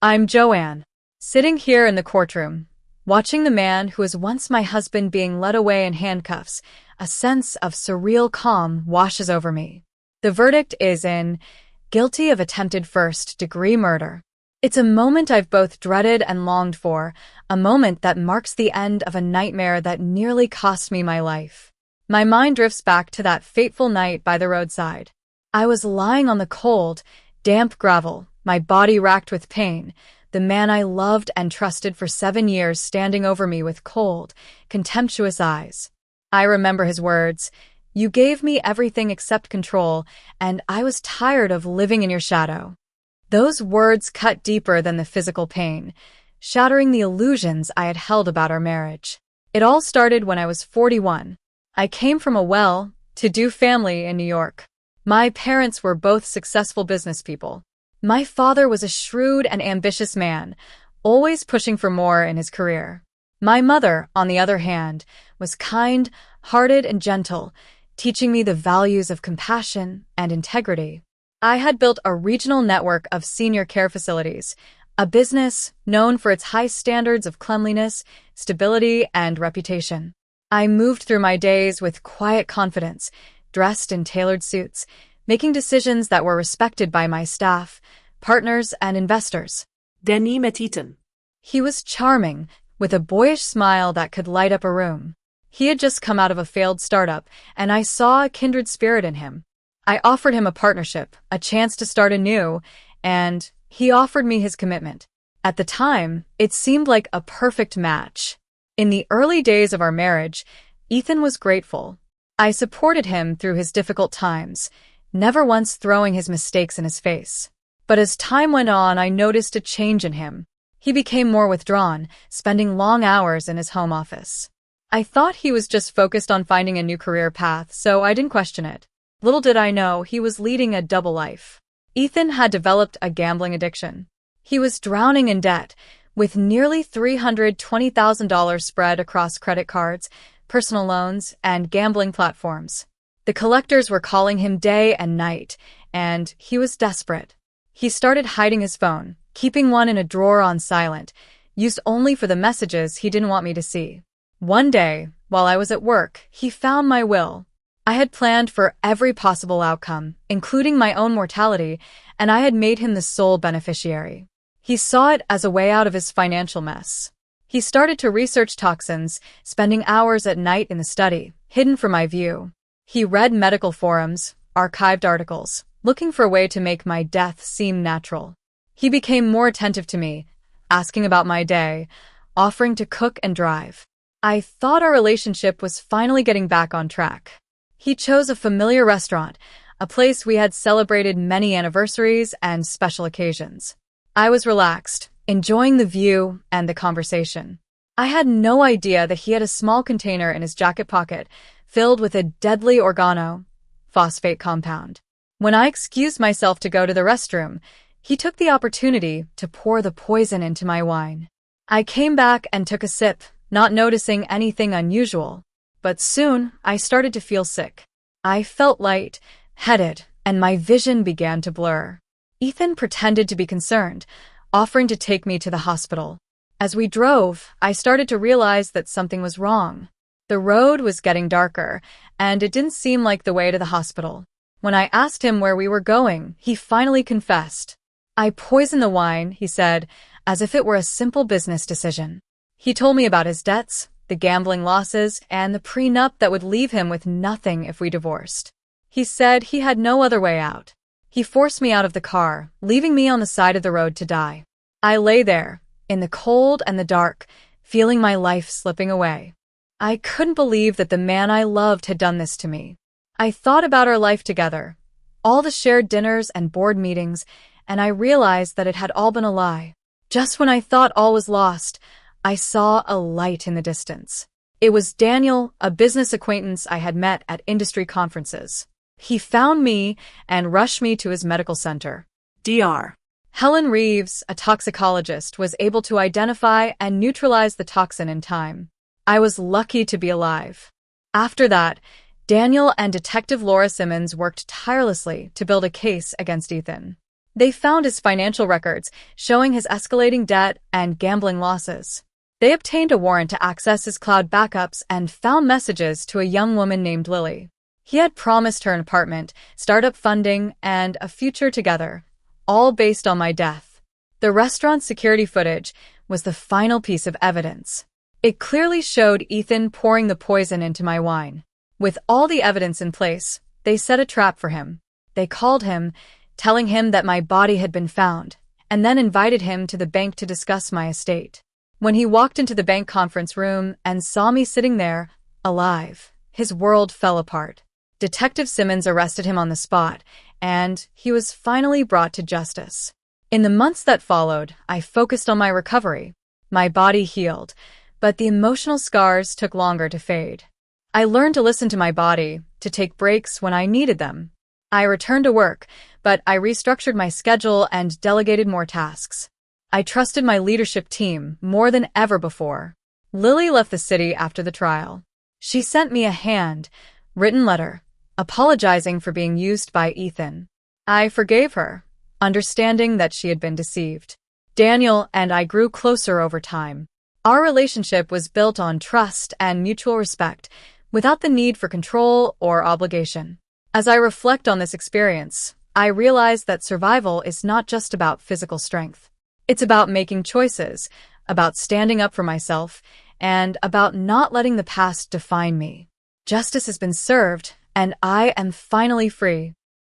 I'm Joanne, sitting here in the courtroom, watching the man who was once my husband being led away in handcuffs. A sense of surreal calm washes over me. The verdict is in guilty of attempted first-degree murder. It's a moment I've both dreaded and longed for, a moment that marks the end of a nightmare that nearly cost me my life. My mind drifts back to that fateful night by the roadside. I was lying on the cold, damp gravel, my body racked with pain, the man I loved and trusted for 7 years standing over me with cold, contemptuous eyes. I remember his words, "You gave me everything except control, and I was tired of living in your shadow." Those words cut deeper than the physical pain, shattering the illusions I had held about our marriage. It all started when I was 41. I came from a well-to-do family in New York. My parents were both successful business people. My father was a shrewd and ambitious man, always pushing for more in his career. My mother, on the other hand, was kind-hearted and gentle, teaching me the values of compassion and integrity. I had built a regional network of senior care facilities, a business known for its high standards of cleanliness, stability, and reputation. I moved through my days with quiet confidence, dressed in tailored suits, making decisions that were respected by my staff, partners, and investors. Danny met Ethan. He was charming, with a boyish smile that could light up a room. He had just come out of a failed startup, and I saw a kindred spirit in him. I offered him a partnership, a chance to start anew, and he offered me his commitment. At the time, it seemed like a perfect match. In the early days of our marriage, Ethan was grateful. I supported him through his difficult times, never once throwing his mistakes in his face. But as time went on, I noticed a change in him. He became more withdrawn, spending long hours in his home office. I thought he was just focused on finding a new career path, so I didn't question it. Little did I know he was leading a double life. Ethan had developed a gambling addiction. He was drowning in debt, with nearly $320,000 spread across credit cards, personal loans, and gambling platforms. The collectors were calling him day and night, and he was desperate. He started hiding his phone, keeping one in a drawer on silent, used only for the messages he didn't want me to see. One day, while I was at work, he found my will. I had planned for every possible outcome, including my own mortality, and I had made him the sole beneficiary. He saw it as a way out of his financial mess. He started to research toxins, spending hours at night in the study, hidden from my view. He read medical forums, archived articles, looking for a way to make my death seem natural. He became more attentive to me, asking about my day, offering to cook and drive. I thought our relationship was finally getting back on track. He chose a familiar restaurant, a place we had celebrated many anniversaries and special occasions. I was relaxed, enjoying the view and the conversation. I had no idea that he had a small container in his jacket pocket filled with a deadly organophosphate compound. When I excused myself to go to the restroom, he took the opportunity to pour the poison into my wine. I came back and took a sip, not noticing anything unusual. But soon, I started to feel sick. I felt light-headed, and my vision began to blur. Ethan pretended to be concerned, offering to take me to the hospital. As we drove, I started to realize that something was wrong. The road was getting darker, and it didn't seem like the way to the hospital. When I asked him where we were going, he finally confessed. "I poisoned the wine," he said, as if it were a simple business decision. He told me about his debts, the gambling losses, and the prenup that would leave him with nothing if we divorced. He said he had no other way out. He forced me out of the car, leaving me on the side of the road to die. I lay there, in the cold and the dark, feeling my life slipping away. I couldn't believe that the man I loved had done this to me. I thought about our life together, all the shared dinners and board meetings, and I realized that it had all been a lie. Just when I thought all was lost, I saw a light in the distance. It was Daniel, a business acquaintance I had met at industry conferences. He found me and rushed me to his medical center. Dr. Helen Reeves, a toxicologist, was able to identify and neutralize the toxin in time. I was lucky to be alive. After that, Daniel and Detective Laura Simmons worked tirelessly to build a case against Ethan. They found his financial records, showing his escalating debt and gambling losses. They obtained a warrant to access his cloud backups and found messages to a young woman named Lily. He had promised her an apartment, startup funding, and a future together, all based on my death. The restaurant's security footage was the final piece of evidence. It clearly showed Ethan pouring the poison into my wine. With all the evidence in place, they set a trap for him. They called him, telling him that my body had been found, and then invited him to the bank to discuss my estate. When he walked into the bank conference room and saw me sitting there, alive, his world fell apart. Detective Simmons arrested him on the spot, and he was finally brought to justice. In the months that followed, I focused on my recovery. My body healed, but the emotional scars took longer to fade. I learned to listen to my body, to take breaks when I needed them. I returned to work, but I restructured my schedule and delegated more tasks. I trusted my leadership team more than ever before. Lily left the city after the trial. She sent me a handwritten letter, apologizing for being used by Ethan. I forgave her, understanding that she had been deceived. Daniel and I grew closer over time. Our relationship was built on trust and mutual respect, without the need for control or obligation. As I reflect on this experience, I realize that survival is not just about physical strength. It's about making choices, about standing up for myself, and about not letting the past define me. Justice has been served, and I am finally free.